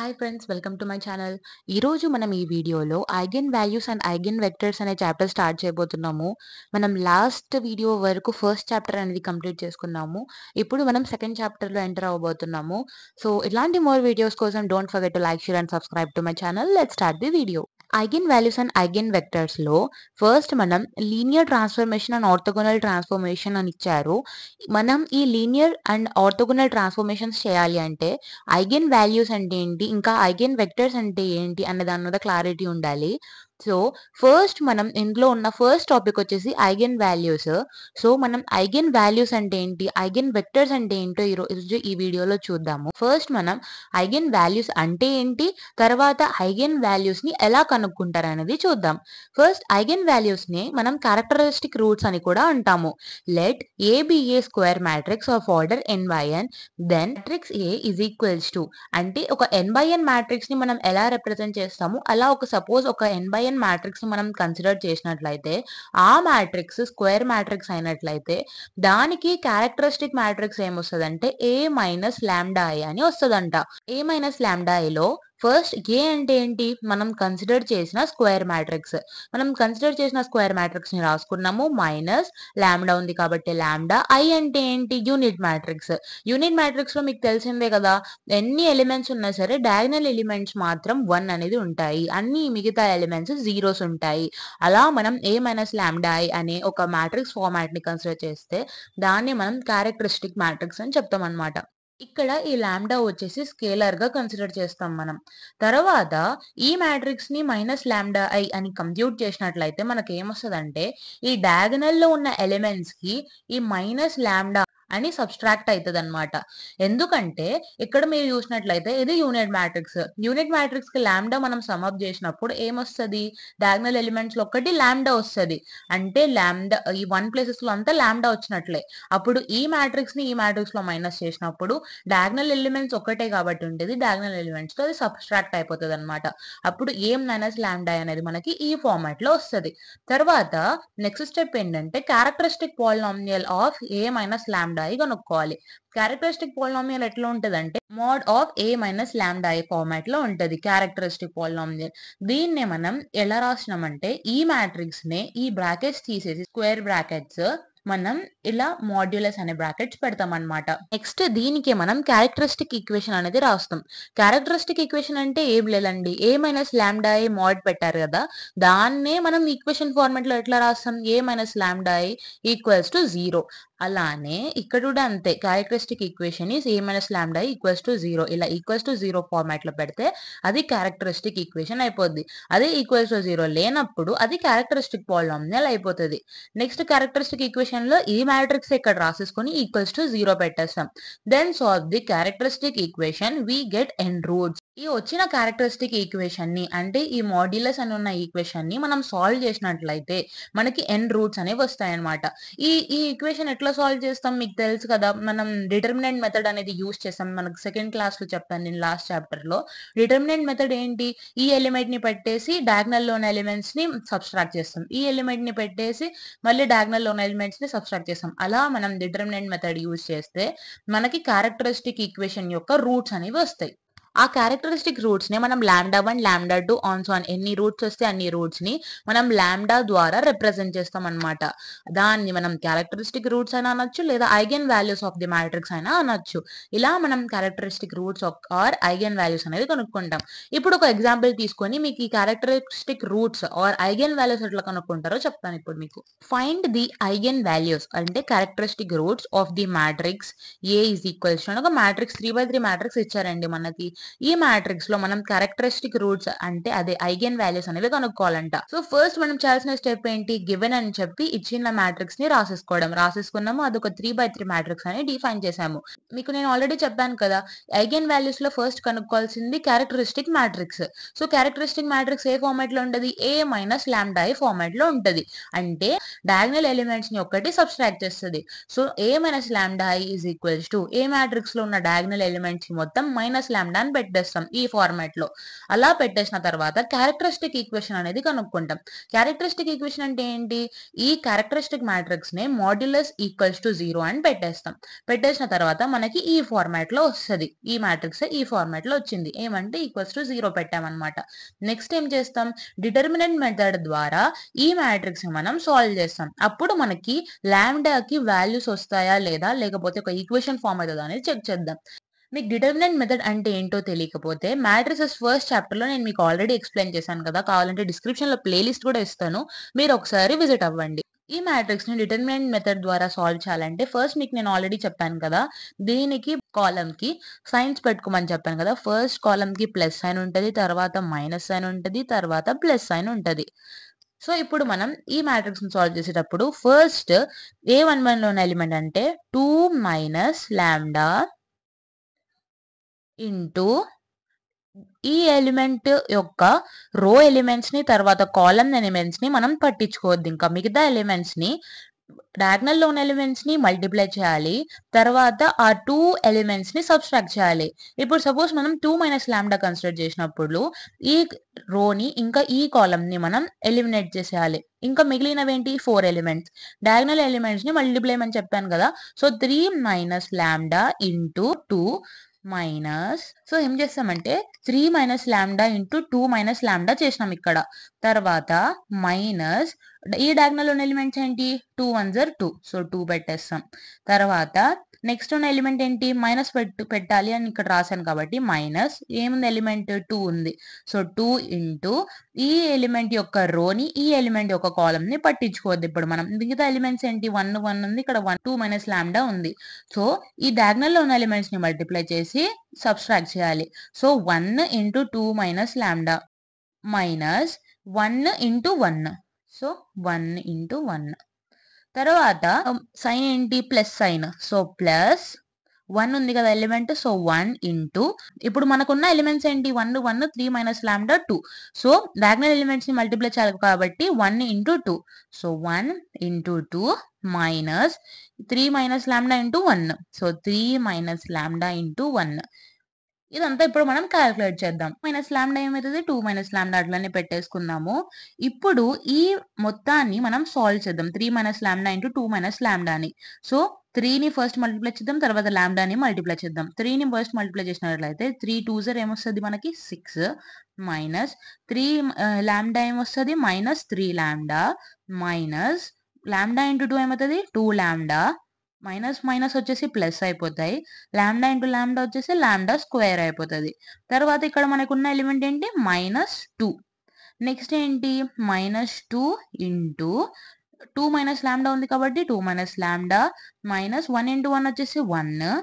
Hi friends, welcome to my channel. ఈరోజు మనం ఈ వీడియోలో eigen values and eigen vectors అనే చాప్టర్ స్టార్ట్ చేయబోతున్నాము. మనం లాస్ట్ వీడియో వరకు ఫస్ట్ చాప్టర్ అనేది కంప్లీట్ చేసుకున్నాము. ఇప్పుడు మనం సెకండ్ చాప్టర్లో ఎంటర్ అవ్వబోతున్నాము. సో ఇలాంటి మోర్ వీడియోస్ కోసం don't forget to like, share and subscribe to my channel. Let's start the video. Eigen values and eigen వెక్టర్స్లో ఫస్ట్ మనం linear transformation and orthogonal transformation అని ఇచ్చారు. మనం ఈ లీనియర్ అండ్ ఆర్థోగోనల్ ట్రాన్స్ఫర్మేషన్స్ చేయాలి అంటే ఐగెన్ వాల్యూస్ అంటే ఏంటి, ఇంకా ఐగెన్ వెక్టర్స్ అంటే ఏంటి అనే దాని మీద క్లారిటీ ఉండాలి. సో ఫస్ట్ మనం ఇందులో ఉన్న ఫస్ట్ టాపిక్ వచ్చేసి ఐగెన్ వాల్యూస్. సో మనం ఐగెన్ వాల్యూస్ అంటే ఏంటి, ఐగెన్ వెక్టర్స్ అంటే ఏంటో ఈరోజు ఈ వీడియోలో చూద్దాము. ఫస్ట్ మనం ఐగెన్ వాల్యూస్ అంటే ఏంటి, తర్వాత ఐగెన్ వాల్యూస్ ని ఎలా కనుక్కుంటారు అనేది చూద్దాం. ఫస్ట్ ఐగెన్ వాల్యూస్ ని మనం క్యారెక్టరిస్టిక్ రూట్స్ అని కూడా అంటాము. Let A be a square matrix of order n by n, then matrix A is equals to అంటే ఒక n by n మ్యాట్రిక్స్ ని మనం ఎలా రిప్రజెంట్ చేస్తాము, అలా ఒక సపోజ్ ఒక n by n మ్యాట్రిక్స్ ని మనం కన్సిడర్ చేసినట్లయితే ఆ మ్యాట్రిక్స్ స్క్వేర్ మ్యాట్రిక్స్ అయినట్లయితే దానికి క్యారెక్టరిస్టిక్ మ్యాట్రిక్స్ ఏమొస్తుందంటే ఏ మైనస్ లాంబ్డా ఐ అని వస్తుందంట. ఏ మైనస్ లాంబ్డా ఐలో ఫస్ట్ ఏ అంటే ఏంటి, మనం కన్సిడర్ చేసిన స్క్వేర్ మ్యాట్రిక్స్. మనం కన్సిడర్ చేసిన స్క్వేర్ మ్యాట్రిక్స్ ని రాసుకున్నాము. మైనస్ లాంబ్డా ఉంది కాబట్టి లాంబ్డా. ఐ అంటే ఏంటి, యూనిట్ మ్యాట్రిక్స్. యూనిట్ మ్యాట్రిక్స్ లో మీకు తెలిసిందే కదా, ఎన్ని ఎలిమెంట్స్ ఉన్నా సరే డయాగనల్ ఎలిమెంట్స్ మాత్రం 1 అనేది ఉంటాయి, అన్ని మిగతా ఎలిమెంట్స్ జీరోస్ ఉంటాయి. అలా మనం ఏ మైనస్ లాంబ్డా ఐ అనే ఒక మ్యాట్రిక్స్ ఫార్మాట్ ని కన్సిడర్ చేస్తే దాన్ని మనం క్యారెక్టరిస్టిక్ మ్యాట్రిక్స్ అని చెప్తాం అనమాట. ఇక్కడ ఈ లాంబ్డా వచ్చేసి స్కేలర్ గా కన్సిడర్ చేస్తాం మనం. తర్వాత ఈ మ్యాట్రిక్స్ ని మైనస్ లాంబ్డా ఐ అని కంప్యూట్ చేసినట్లయితే మనకి ఏమొస్తుందంటే ఈ డయాగనల్ లో ఉన్న ఎలిమెంట్స్ కి ఈ మైనస్ లాంబ్డా అని సబ్స్ట్రాక్ట్ అవుతుంది అనమాట. ఎందుకంటే ఇక్కడ మీరు చూసినట్లయితే ఇది యూనిట్ మ్యాట్రిక్స్. యూనిట్ మ్యాట్రిక్స్ కి లాంబ్డా మనం సమ్అప్ చేసినప్పుడు ఏమొస్తుంది, డయాగనల్ ఎలిమెంట్స్ లో ఒకటి లాంబ్డా వస్తుంది. అంటే లాంబ్డా ఈ 1 ప్లేసెస్ లో అంతా లాంబ్డా వచ్చినట్లే. అప్పుడు ఈ మ్యాట్రిక్స్ ని ఈ మ్యాట్రిక్స్ లో మైనస్ చేసినప్పుడు డయాగనల్ ఎలిమెంట్స్ ఒక్కటే కాబట్టి ఉంటుంది, డయాగనల్ ఎలిమెంట్స్ తో అది సబ్స్ట్రాక్ట్ అయిపోతుంది అనమాట. అప్పుడు ఏ మైనస్ లాంబ్డా అనేది మనకి ఈ ఫార్మాట్ లో వస్తుంది. తర్వాత నెక్స్ట్ స్టెప్ ఏంటంటే characteristic polynomial of A minus lambda I కనుక్కోవాలి. క్యారెక్టరిస్టిక్ పాలినామియల్ ఎట్లా ఉంటదంటే mode of A minus lambda I format లో ఉంటది క్యారెక్టరిస్టిక్ పాలినామియల్. దీన్నే మనం ఎలా రాసినామంటే ఈ మ్యాట్రిక్స్ నే ఈ బ్రాకెట్స్ తీసేసి స్క్వేర్ బ్రాకెట్స్ మనం ఇలా మాడ్యులస్ అనే బ్రాకెట్స్ పెడతాం అనమాట. నెక్స్ట్ దీనికి మనం క్యారెక్టరిస్టిక్ ఈక్వేషన్ అనేది రాస్తాం. క్యారెక్టరిస్టిక్ ఈక్వేషన్ అంటే ఏం లేదండి, A minus lambda I mod పెట్టారు కదా, దాన్నే మనం ఈక్వేషన్ ఫార్మాట్ లో ఎట్లా రాస్తాం, A minus lambda I equals to 0. అలానే ఇక్కడ కూడా అంతే, characteristic equation is A minus lambda I equals to 0. ఇలా ఈక్వల్స్ టు 0 ఫార్మాట్ లో పెడితే అది క్యారెక్టరిస్టిక్ ఈక్వేషన్ అయిపోద్ది. అదే ఈక్వల్స్ టు 0 లేనప్పుడు అది క్యారెక్టరిస్టిక్ పాలినామియల్ అయిపోతుంది. నెక్స్ట్ క్యారెక్టరిస్టిక్ ఈక్వేషన్ లో ఈ మ్యాట్రిక్స్ ఇక్కడ రాసేసుకొని ఈక్వల్స్ టు 0 పెట్టేస్తాం. Then solve the characteristic equation, we get n roots. ఈ వచ్చిన క్యారెక్టరిస్టిక్ ఈక్వేషన్ ని అంటే ఈ మాడ్యులస్ అని ఉన్న ఈక్వేషన్ ని మనం సాల్వ్ చేసినట్లయితే మనకి n రూట్స్ అనేవి వస్తాయన్నమాట. ఈ ఈ ఈక్వేషన్ ఎట్లా సాల్వ్ చేస్తాం మీకు తెలుసు కదా, మనం డిటర్మినెంట్ మెథడ్ అనేది యూస్ చేస్తాం. మనకు సెకండ్ క్లాస్ లో చెప్తాను నేను లాస్ట్ చాప్టర్ లో. డిటర్మినెంట్ మెథడ్ ఏంటి, ఈ ఎలిమెంట్ ని పెట్టేసి డయాగనల్ లోని ఎలిమెంట్స్ ని సబ్స్ట్రాక్ట్ చేస్తాం, ఈ ఎలిమెంట్ ని పెట్టేసి మళ్ళీ డయాగనల్ లోని ఎలిమెంట్స్ ని సబ్స్ట్రాక్ట్ చేస్తాం. అలా మనం డిటర్మినెంట్ మెథడ్ యూస్ చేస్తే మనకి క్యారెక్టరిస్టిక్ ఈక్వేషన్ యొక్క రూట్స్ అనేవి వస్తాయి. ఆ క్యారెక్టరిస్టిక్ రూట్స్ ని మనం lambda 1 lambda 2 on so on ఎన్ని రూట్స్ వస్తే అన్ని రూట్స్ ని మనం లాంబ్డా ద్వారా రిప్రజెంట్ చేస్తాం అనమాట. దాన్ని మనం క్యారెక్టరిస్టిక్ రూట్స్ అయినా అనొచ్చు, లేదా eigenvalues of the matrix అయినా అనొచ్చు. ఇలా మనం characteristic roots or eigenvalues అనేది కనుక్కుంటాం. ఇప్పుడు ఒక ఎగ్జాంపుల్ తీసుకొని మీకు ఈ characteristic roots or eigenvalues ఎట్లా కనుక్కుంటారో చెప్తాను ఇప్పుడు మీకు. ఫైండ్ ది ఐగెన్ వాల్యూస్ అంటే characteristic roots of the matrix A is equals to ఒక మ్యాట్రిక్స్ 3x3 మ్యాట్రిక్స్ ఇచ్చారండి మనకి. ఈ మ్యాట్రిక్స్ లో మనం క్యారెక్టరిస్టిక్ రూట్స్ అంటే అదే ఐగెన్ వాల్యూస్ అనేవి కనుక్కోవాలంట. సో ఫస్ట్ మనం చేయాల్సిన స్టెప్ ఏంటి, గివెన్ అని చెప్పి ఇచ్చిన మ్యాట్రిక్స్ ని రాసేసుకున్నాము. అదొక 3x3 మ్యాట్రిక్స్ అని డిఫైన్ చేసాము. మీకు నేను ఆల్రెడీ చెప్పాను కదా, ఐగెన్ వాల్యూస్ లో ఫస్ట్ కనుక్కోవాల్సింది characteristic matrix. So characteristic matrix ఏ ఫార్మాట్ లో ఉంటది, A minus lambda I format లో ఉంటది. అంటే డయాగనల్ ఎలిమెంట్స్ ని ఒకటి సబ్స్ట్రాక్ట్ చేస్తుంది. So A minus lambda I is equals to A matrix లో ఉన్న డయాగనల్ ఎలిమెంట్స్ మొత్తం మైనస్ లాంబ్డా అని అని పెట్టేస్తాం ఈ ఫార్మాట్ లో. అలా పెట్టేసిన తర్వాత క్యారెక్టరిస్టిక్ ఈక్వేషన్ అనేది కనుక్కుంటాం. క్యారెక్టరిస్టిక్ ఈక్వేషన్ అంటే ఏంటి? ఈ క్యారెక్టరిస్టిక్ మ్యాట్రిక్స్ ని మాడ్యులస్ ఈక్వల్స్ టు 0 అని పెట్టేస్తాం. పెట్టేసిన తర్వాత మనకి ఈ ఫార్మాట్ లో వస్తుంది. ఈ మ్యాట్రిక్స్ ఈ ఫార్మాట్ లో వచ్చింది. ఏమంటే ఈక్వల్స్ టు 0 పెట్టామన్నమాట. నెక్స్ట్ ఏం చేస్తాం? డిటర్మినెంట్ మెథడ్ ద్వారా ఈ మ్యాట్రిక్స్ ని మనం సాల్వ్ చేస్తాం. అప్పుడు మనకి లాంబ్డాకి వాల్యూస్ వస్తాయా లేదా, లేకపోతే ఒక ఈక్వేషన్ ఫామ్ అవుతుందా అనేది చెక్ చేద్దాం. మీకు డిటర్మినెంట్ మెథడ్ అంటే ఏంటో తెలియకపోతే మ్యాట్రిసెస్ ఫస్ట్ చాప్టర్ లో నేను మీకు ఆల్రెడీ ఎక్స్ప్లెయిన్ చేశాను కదా. కావాలంటే డిస్క్రిప్షన్ లో ప్లేలిస్ట్ కూడా ఇస్తాను, మీరు ఒకసారి విజిట్ అవ్వండి. ఈ మ్యాట్రిక్స్ ని డిటర్మినెంట్ మెథడ్ ద్వారా సాల్వ్ చేయాలంటే ఫస్ట్ మీకు నేను ఆల్రెడీ చెప్పాను కదా, దీనికి కాలం కి సైన్స్ పెట్టుకోమని చెప్పాను కదా. ఫస్ట్ కాలం కి ప్లస్ సైన్ ఉంటుంది, తర్వాత మైనస్ సైన్ ఉంటుంది, తర్వాత ప్లస్ సైన్ ఉంటుంది. సో ఇప్పుడు మనం ఈ మ్యాట్రిక్స్ ని సాల్వ్ చేసేటప్పుడు ఫస్ట్ A11 లో ఉన్న ఎలిమెంట్ అంటే 2 మైనస్ లాంబ్డా ఇంటూ ఈ ఎలిమెంట్ యొక్క రో ఎలిమెంట్స్ ని తర్వాత కాలమ్ ఎలిమెంట్స్ ని మనం పట్టించుకోవద్దు. ఇంకా మిగతా ఎలిమెంట్స్ ని డయాగ్నల్ లో ఉన్న ఎలిమెంట్స్ ని మల్టిప్లై చేయాలి, తర్వాత ఆ 2 ఎలిమెంట్స్ ని సబ్స్ట్రాక్ట్ చేయాలి. ఇప్పుడు సపోజ్ మనం 2 మైనస్ లాంబ్డా కన్సిడర్ చేసినప్పుడు ఈ రోని ఇంకా ఈ కాలమ్ ని మనం ఎలిమినేట్ చేసేయాలి. ఇంకా మిగిలినవేంటి? 4 ఎలిమెంట్స్. డయాగ్నల్ ఎలిమెంట్స్ ని మల్టిప్లై అని చెప్పాను కదా. So 3 minus lambda into 2 minus, so ఏం చేస్తామంటే 3 minus lambda into 2 minus lambda చేసినాం ఇక్కడ. తర్వాత మైనస్ ఈ డయాగ్నల్ ఉన్న ఎలిమెంట్స్ ఏంటి? 2 1 జర్ 2, సో 2 పెట్టేస్తాం. తర్వాత నెక్స్ట్ ఉన్న ఎలిమెంట్ ఏంటి? మైనస్ పెట్టాలి అని ఇక్కడ రాశాను కాబట్టి మైనస్ ఏముంది? ఎలిమెంట్ 2 ఉంది. సో 2 ఇంటూ ఈ ఎలిమెంట్ యొక్క రోని ఈ ఎలిమెంట్ యొక్క కాలమ్ ని పట్టించుకోవద్దు. ఇప్పుడు మనం మిగతా ఎలిమెంట్స్ ఏంటి? 1 1 ఉంది, ఇక్కడ 1 2 మైనస్ లాంబ్డా ఉంది. సో ఈ డయాగ్నల్ లో ఉన్న ఎలిమెంట్స్ ని మల్టిప్లై చేసి సబ్స్ట్రాక్ట్ చేయాలి. So 1 into 2 minus lambda minus 1 into 1, so 1 into 1. తర్వాత సైన్ ఏంటి? ప్లస్ సైన్, సో ప్లస్ 1 ఉంది కదా ఎలిమెంట్, సో 1 ఇంటూ ఇప్పుడు మనకున్న ఎలిమెంట్స్ ఏంటి? 1 1 3 minus lambda 2, so diagonal elements ని మల్టిప్లై చేయాలి కాబట్టి 1 into 2, so 1 into 2 minus 3 minus lambda into 1, so 3 minus lambda into 1. ఇదంతా ఇప్పుడు మనం క్యాలిక్యులేట్ చేద్దాం. మైనస్ లాంబ్డా ఏమవుతుంది? 2 మైనస్ లాంబ్డా అట్లనే పెట్టేసుకుందాము. ఇప్పుడు ఈ మొత్తాన్ని మనం సాల్వ్ చేద్దాం. 3 మైనస్ లాంబ్డా ఇంటూ 2 మైనస్ లాంబ్డాని. సో 3ని ఫస్ట్ మల్టిప్లై చేద్దాం, తర్వాత లాంబ్డాని మల్టిప్లై చేద్దాం. 3ని ఫస్ట్ మల్టిప్లై చేసినట్లయితే 3 2 జర్ ఏమొస్తుంది మనకి? 6 మైనస్ 3 లాంబ్డా ఏమొస్తుంది? Minus 3 lambda minus lambda into 2 ఏమవుతుంది? 2 లాంబ్డా మైనస్ మైనస్ వచ్చేసి ప్లస్ అయిపోతాయి. లాంబ్డా ఇంటూ లాంబ్డా వచ్చేసి లాంబ్డా స్క్వేర్ అయిపోతుంది. తర్వాత ఇక్కడ మనకున్న ఎలిమెంట్ ఏంటి? మైనస్ 2. నెక్స్ట్ ఏంటి? మైనస్ 2 ఇంటూ 2 మైనస్ లాంబ్డా ఉంది కాబట్టి 2 మైనస్ లాంబ్డా మైనస్ 1 ఇంటూ 1 వచ్చేసి 1.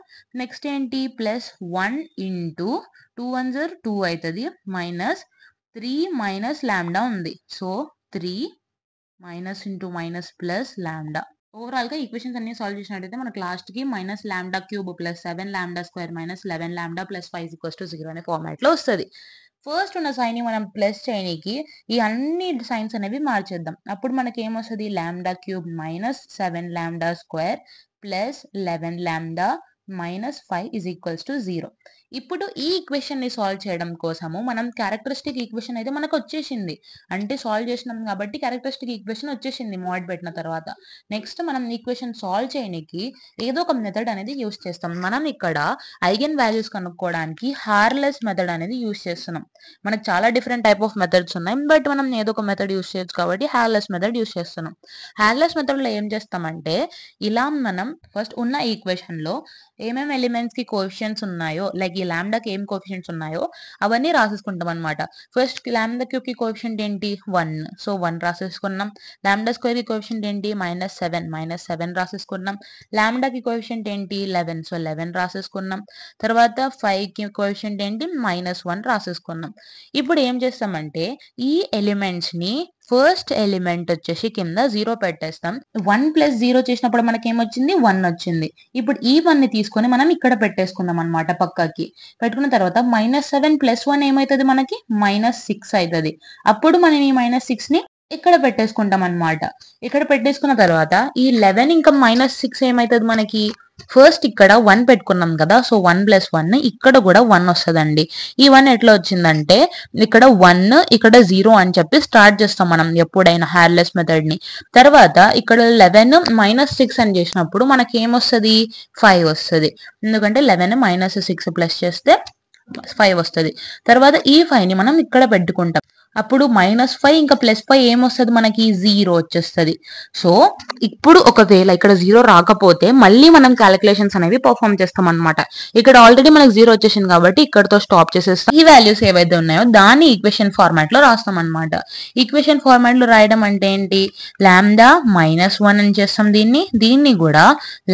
నెక్స్ట్ ఏంటి? ప్లస్ 1 ఇంటూ 2 1 జర్ 2 అవుతుంది, మైనస్ 3 మైనస్ లాంబ్డా ఉంది. So 3 minus into minus plus lambda. Overall గా ఈక్వేషన్స్ అన్ని సాల్వ్ చేసినట్టయితే మనకు లాస్ట్ కి minus lambda cube plus 7 lambda square minus 11 lambda plus 5 equals to 0 అనే ఫార్మాట్ లో వస్తుంది. ఫస్ట్ ఉన్న సైన్ ని మనం ప్లస్ చేయడానికి ఈ అన్ని సైన్స్ అనేవి మార్చేద్దాం. అప్పుడు మనకి ఏమొస్తుంది? Lambda cube minus 7 lambda square plus 11 lambda minus 5 is equals to 0. ఇప్పుడు ఈ ఈక్వేషన్ ని సాల్వ్ చేయడం కోసము మనం క్యారెక్టరిస్టిక్ ఈక్వేషన్ అయితే మనకు వచ్చేసింది, అంటే సాల్వ్ చేసినాం కాబట్టి క్యారెక్టరిస్టిక్ ఈక్వేషన్ వచ్చేసింది మోడ్ పెట్టిన తర్వాత. నెక్స్ట్ మనం ఈక్వేషన్ సాల్వ్ చేయడానికి ఏదో ఒక మెథడ్ అనేది యూస్ చేస్తాం. మనం ఇక్కడ ఐగెన్ వాల్యూస్ కనుక్కోవడానికి హార్లెస్ మెథడ్ అనేది యూస్ చేస్తున్నాం. మనకు చాలా డిఫరెంట్ టైప్ ఆఫ్ మెథడ్స్ ఉన్నాయి, బట్ మనం ఏదో ఒక మెథడ్ యూస్ చేయొచ్చు కాబట్టి హార్లెస్ మెథడ్ యూస్ చేస్తున్నాం. హార్లెస్ మెథడ్ లో ఏం చేస్తామంటే ఇలా మనం ఫస్ట్ ఉన్న ఈక్వేషన్ లో ఏమేమి ఎలిమెంట్స్ కి కోఎఫిషియెంట్స్ ఉన్నాయో, లైక్ ఈ లాంబ్డాకి ఏం కోఎఫిషియెంట్స్ ఉన్నాయో అవన్నీ రాసేసుకుంటాం అనమాట. ఫస్ట్ లాంబ్డా క్యూబ్ కి కోఎఫిషియెంట్ ఏంటి? 1, సో 1 రాసేసుకున్నాం. లాంబ్డా స్క్వేర్ కి కోఎఫిషియెంట్ ఏంటి? -7 రాసేసుకున్నాం. లాంబ్డా కి కోఎఫిషియెంట్ ఏంటి? 11, సో 11 రాసేసుకున్నాం. తర్వాత 5 కి కోఎఫిషియెంట్ ఏంటి? -1 రాసేసుకున్నాం. ఇప్పుడు ఏం చేస్తామంటే ఈ ఎలిమెంట్స్ ని ఫస్ట్ ఎలిమెంట్ వచ్చేసి కింద 0 పెట్టేస్తాం. 1 ప్లస్ 0 చేసినప్పుడు మనకి ఏమొచ్చింది? 1 వచ్చింది. ఇప్పుడు ఈ 1 ని తీసుకొని మనం ఇక్కడ పెట్టేసుకుందాం అనమాట పక్కకి. పెట్టుకున్న తర్వాత -7 ప్లస్ 1 ఏమవుతుంది మనకి? -6 అవుతుంది. అప్పుడు మనం ఈ -6 ని ఇక్కడ పెట్టేసుకుంటాం అనమాట. ఇక్కడ పెట్టేసుకున్న తర్వాత ఈ 11 ఇంకా -6 ఏమవుతుంది మనకి? ఫస్ట్ ఇక్కడ 1 పెట్టుకున్నాం కదా, సో 1 + 1 ఇక్కడ కూడా 1 వస్తదండి. ఈ 1 ఎట్లా వచ్చిందంటే ఇక్కడ 1 ఇక్కడ 0 అని చెప్పి స్టార్ట్ చేస్తాం మనం ఎప్పుడైనా హ్యార్లెస్ మెథడ్ ని. తర్వాత ఇక్కడ 11 - 6 అని చేసినప్పుడు మనకి ఏమొస్తది 5 వస్తది. ఎందుకంటే 11 - 6 ప్లస్ చేస్తే 5 వస్తది. తర్వాత ఈ 5 ని మనం ఇక్కడ పెట్టుకుంటాం. అప్పుడు -5 ఇంకా +5 ఏమొస్తది మనకి 0 వచ్చేస్తది. సో ఇప్పుడు ఒకవేళ ఇక్కడ 0 రాకపోతే మళ్ళీ మనం క్యాలిక్యులేషన్స్ అనేవి పర్ఫామ్ చేస్తాం అనమాట. ఇక్కడ ఆల్రెడీ మనకి 0 వచ్చేసింది కాబట్టి ఇక్కడతో స్టాప్ చేసేస్తాం. ఈ వాల్యూస్ ఏవైతే ఉన్నాయో దాన్ని ఈక్వేషన్ ఫార్మాట్ లో రాస్తాం అనమాట. ఈక్వేషన్ ఫార్మాట్ లో రాయడం అంటే ఏంటి, లాంబ్డా -1 అని చేస్తాం దీన్ని కూడా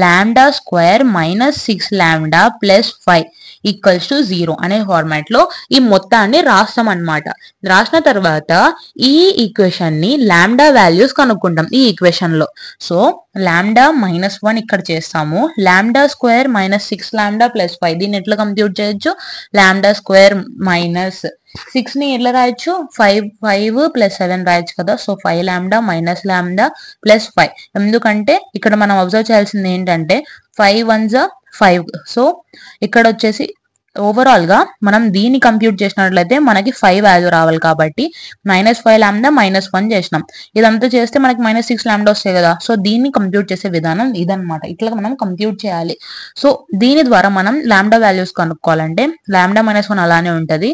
λ² -6 లాంబ్డా + 5 = 0 అనే ఫార్మాట్ లో ఈ మొత్తాన్ని రాస్తాం అనమాట. రాసిన తర్వాత ఈ ఈక్వేషన్ ని లాంబ్డా వాల్యూస్ కనుక్కుంటాం ఈ ఈక్వేషన్ లో. సో లాంబ్డా -1 ఇక్కడ చేస్తాము, λ² -6 లాంబ్డా + 5 దీన్ని ఎట్లా కంప్యూట్ చేయొచ్చు, λ² - 6 ని ఎట్లా రాయొచ్చు 5 + 7 రాయొచ్చు కదా. So 5 lambda - lambda + 5. ఎందుకంటే ఇక్కడ మనం అబ్జర్వ్ చేయాల్సింది ఏంటంటే 5 1s 5. సో ఇక్కడ వచ్చేసి ఓవరాల్ గా మనం దీన్ని కంప్యూట్ చేసినట్లయితే మనకి 5 వాల్యూ రావాలి కాబట్టి -5 లాంబ్డా -1 చేసినాం. ఇదంతా చేస్తే మనకి -6 లాంబ్డా వస్తాయి కదా. సో దీన్ని కంప్యూట్ చేసే విధానం ఇదన్నమాట. ఇట్లా మనం కంప్యూట్ చేయాలి. సో దీని ద్వారా మనం లాంబ్డా వాల్యూస్ కనుక్కోవాలంటే లాంబ్డా -1 అలానే ఉంటది.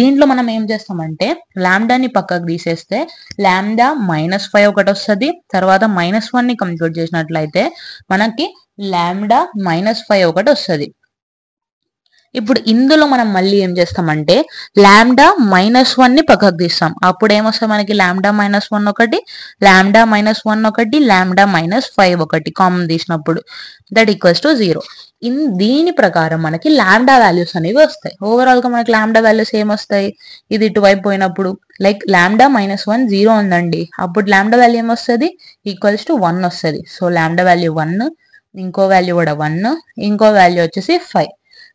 దీంట్లో మనం ఏం చేస్తామంటే లాంబ్డాని పక్కకు తీసేస్తే లాంబ్డా -5 ఒకటి వస్తుంది. తర్వాత -1 ని కంప్యూట్ చేసినట్లయితే మనకి లాంబ్డా -5 ఒకటి వస్తుంది. ఇప్పుడు ఇందులో మనం మళ్ళీ ఏం చేస్తామంటే లాంబ్డా -1 ని పక్కకు తీస్తాం. అప్పుడు ఏమొస్తుంది మనకి లాంబ్డా -1 ఒకటి, లాంబ్డా -1 ఒకటి, లాంబ్డా -5 ఒకటి కామన్ తీసినప్పుడు దట్ ఈక్వల్స్ టు 0. దీని ప్రకారం మనకి లాంబ్డా వాల్యూస్ అనేవి వస్తాయి. ఓవరాల్ గా మనకి లాంబ్డా వాల్యూస్ ఏమొస్తాయి, ఇది ఇటువైపు పోయినప్పుడు లైక్ లాంబ్డా -1 0 ఉందండి, అప్పుడు లాంబ్డా వాల్యూ ఏమొస్తుంది =1 వస్తుంది. సో లాంబ్డా వాల్యూ 1, ఇంకో వాల్యూ కూడా 1, ఇంకో వాల్యూ వచ్చేసి 5.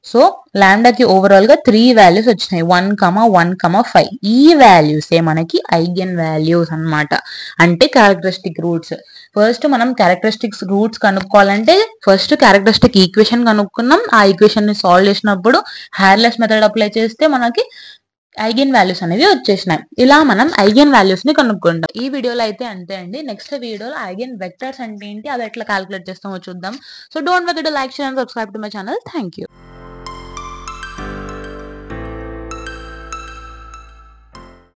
సో లాంబ్డాకి ఓవరాల్ గా 3 వాల్యూస్ వచ్చినాయి, 1, 1, 5. ఈ వాల్యూసే మనకి ఐగెన్ వాల్యూస్ అన్నమాట. అంటే క్యారెక్టరిస్టిక్ రూట్స్. ఫస్ట్ మనం క్యారెక్టరిస్టిక్స్ రూట్స్ కనుక్కోవాలంటే ఫస్ట్ క్యారెక్టరిస్టిక్ ఈక్వేషన్ కనుక్కున్నాం. ఆ ఈక్వేషన్ ని సాల్వ్ చేసినప్పుడు హ్యార్లెస్ మెథడ్ అప్లై చేస్తే మనకి ఐగెన్ వాల్యూస్ అనేవి వచ్చేసినాయి. ఇలా మనం ఐగెన్ వాల్యూస్ ని కనుక్కుంటాం. ఈ వీడియోలో అయితే అంతే అండి. నెక్స్ట్ వీడియోలో ఐగెన్ వెక్టర్స్ అంటే ఏంటి, అది ఎట్లా క్యాలిక్యులేట్ చేస్తామో చూద్దాం. So don't forget to like, share and subscribe to my channel. Thank you.